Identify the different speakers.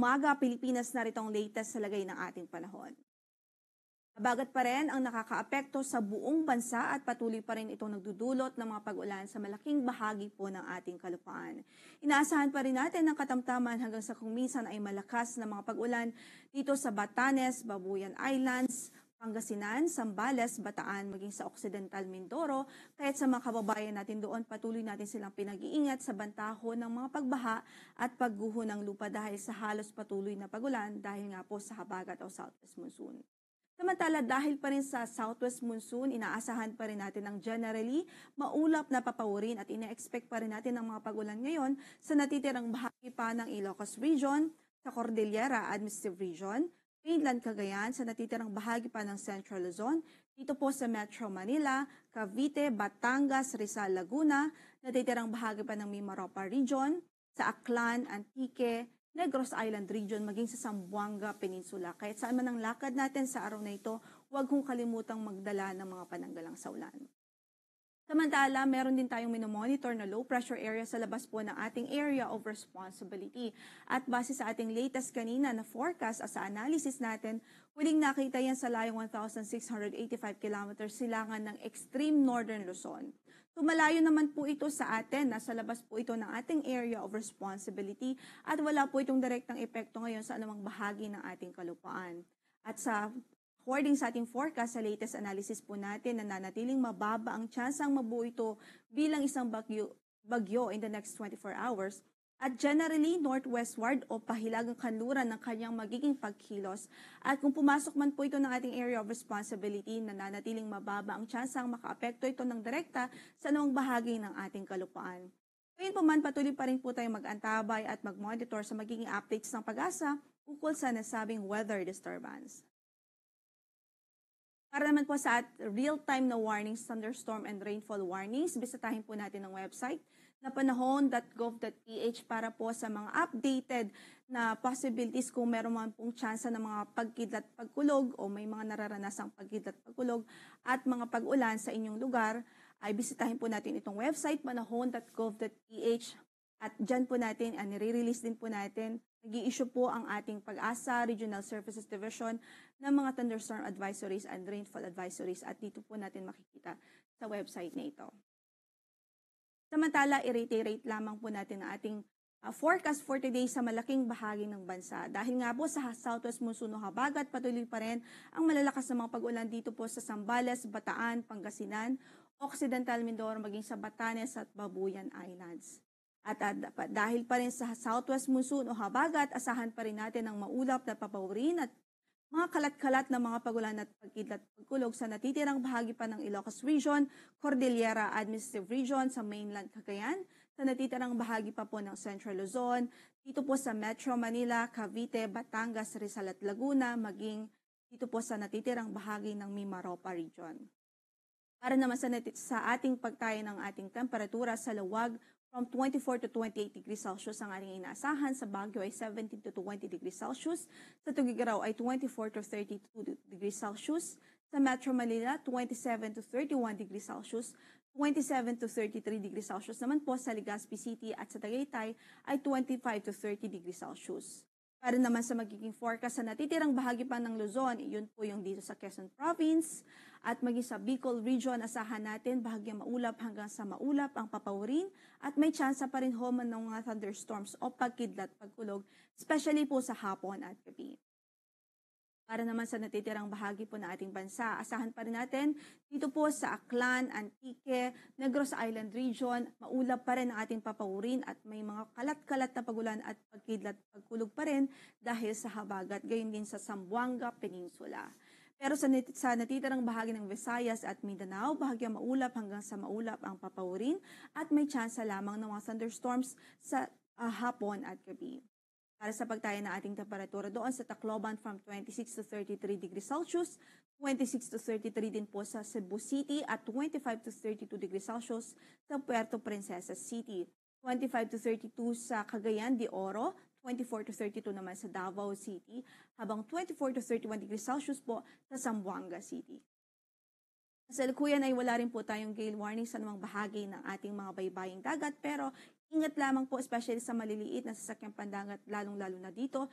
Speaker 1: umaga, Pilipinas, narito ang latest sa lagay ng ating panahon. Habagat pa rin ang nakakaapekto sa buong bansa at patuloy pa rin itong nagdudulot ng mga pag-ulan sa malaking bahagi po ng ating kalupaan. Inaasahan pa rin natin ang katamtaman hanggang sa kung minsan ay malakas na mga pag-ulan dito sa Batanes, Babuyan Islands, Pangasinan, Zambales, Bataan, maging sa Occidental Mindoro, kahit sa mga kababayan natin doon, patuloy natin silang pinag-iingat sa bantaho ng mga pagbaha at pagguho ng lupa dahil sa halos patuloy na pag-ulan dahil nga po sa habagat o southwest monsoon. Samantala, dahil pa rin sa southwest monsoon, inaasahan pa rin natin ang generally maulap na papawirin at ina-expect pa rin natin ang mga pag-ulan ngayon sa natitirang bahagi pa ng Ilocos Region, sa Cordillera Administrative Region, Mainland Cagayan, sa natitirang bahagi pa ng Central Luzon, dito po sa Metro Manila, Cavite, Batangas, Rizal, Laguna, natitirang bahagi pa ng Mimaropa Region, sa Aklan, Antique, Negros Island Region, maging sa Zamboanga Peninsula. Kahit saan man ang lakad natin sa araw na ito, huwag kong kalimutang magdala ng mga pananggalang saulan. Samantala, meron din tayong minomonitor na low pressure area sa labas po ng ating area of responsibility. At base sa ating latest kanina na forecast at sa analysis natin, huling nakita yan sa layong 1,685 kilometers silangan ng extreme northern Luzon. So malayo naman po ito sa atin, nasa labas po ito ng ating area of responsibility at wala po itong direktang epekto ngayon sa anumang bahagi ng ating kalupaan. At according sa ating forecast, sa latest analysis po natin, nananatiling mababa ang tsansang mabuo ito bilang isang bagyo in the next 24 hours. At generally, northwestward o pahilagang kanluran ng kanyang magiging pagkilos. At kung pumasok man po ito ng ating area of responsibility, nananatiling mababa ang tsansang makaapekto ito ng direkta sa anumang bahagi ng ating kalupaan. Ngayon po man, patuloy pa rin po tayong mag-antabay at mag-monitor sa magiging updates ng pag-asa ukol sa nasabing weather disturbance. Para naman po sa real-time na warnings, thunderstorm and rainfall warnings, bisitahin po natin ang website na panahon.gov.ph para po sa mga updated na possibilities kung meron man pong tsansa ng mga pagkidlat pagkulog o may mga nararanasang pagkidlat pagkulog at mga pag-ulan sa inyong lugar, ay bisitahin po natin itong website panahon.gov.ph at dyan po natin, nire-release din po natin, nag-i-issue po ang ating Pag-asa Regional Services Division ng mga thunderstorm advisories and rainfall advisories at dito po natin makikita sa website na ito. Samantala, i-reiterate lamang po natin ang ating forecast for today sa malaking bahagi ng bansa. Dahil nga po sa southwest monsoon o habagat, patuloy pa rin ang malalakas na mga pag-ulan dito po sa Zambales, Bataan, Pangasinan, Occidental Mindoro, maging sa Batanes at Babuyan Islands. At dahil pa rin sa southwest monsoon o habagat, asahan pa rin natin ang maulap na papawirin at mga kalat-kalat na mga pag-ulan at pagkidlat pagkulog sa natitirang bahagi pa ng Ilocos Region, Cordillera Administrative Region sa Mainland Cagayan, sa natitirang bahagi pa po ng Central Luzon, dito po sa Metro Manila, Cavite, Batangas, Rizal at Laguna, maging dito po sa natitirang bahagi ng Mimaropa Region. Para naman sa ating pagtayo ng ating temperatura sa luwag, from 24 to 28 degrees Celsius ang ating inaasahan. Sa Baguio ay 17 to 20 degrees Celsius. Sa Tuguegarao ay 24 to 32 degrees Celsius. Sa Metro Manila, 27 to 31 degrees Celsius. 27 to 33 degrees Celsius naman po sa Legazpi City at sa Tagaytay ay 25 to 30 degrees Celsius. Para naman sa magiging forecast sa natitirang bahagi pa ng Luzon, yun po yung dito sa Quezon Province at maging sa Bicol Region, asahan natin bahagyang maulap hanggang sa maulap ang papawirin at may tsansa pa rin ho man ng mga thunderstorms o pagkidlat pagkulog, especially po sa hapon at gabi. Para naman sa natitirang bahagi po ng ating bansa, asahan pa rin natin dito po sa Aklan, Antique, Negros Island Region, maulap pa rin ang ating papawirin at may mga kalat-kalat na pagulan at pagkidlat pagkulog pa rin dahil sa habagat, gayon din sa Zamboanga Peninsula. Pero sa natitirang bahagi ng Visayas at Mindanao, bahagyang maulap hanggang sa maulap ang papawirin at may tsansa lamang ng mga thunderstorms sa hapon at gabi. Para sa pagtayo ng ating temperatura doon sa Tacloban from 26 to 33 degrees Celsius, 26 to 33 din po sa Cebu City at 25 to 32 degrees Celsius sa Puerto Princesa City, 25 to 32 sa Cagayan de Oro, 24 to 32 naman sa Davao City, habang 24 to 31 degrees Celsius po sa Zamboanga City. Kasalukuyan ay wala rin po tayong gale warning sa anumang bahagi ng ating mga baybaying dagat pero ingat lamang po especially sa maliliit na sasakyang pandagat lalong-lalo na dito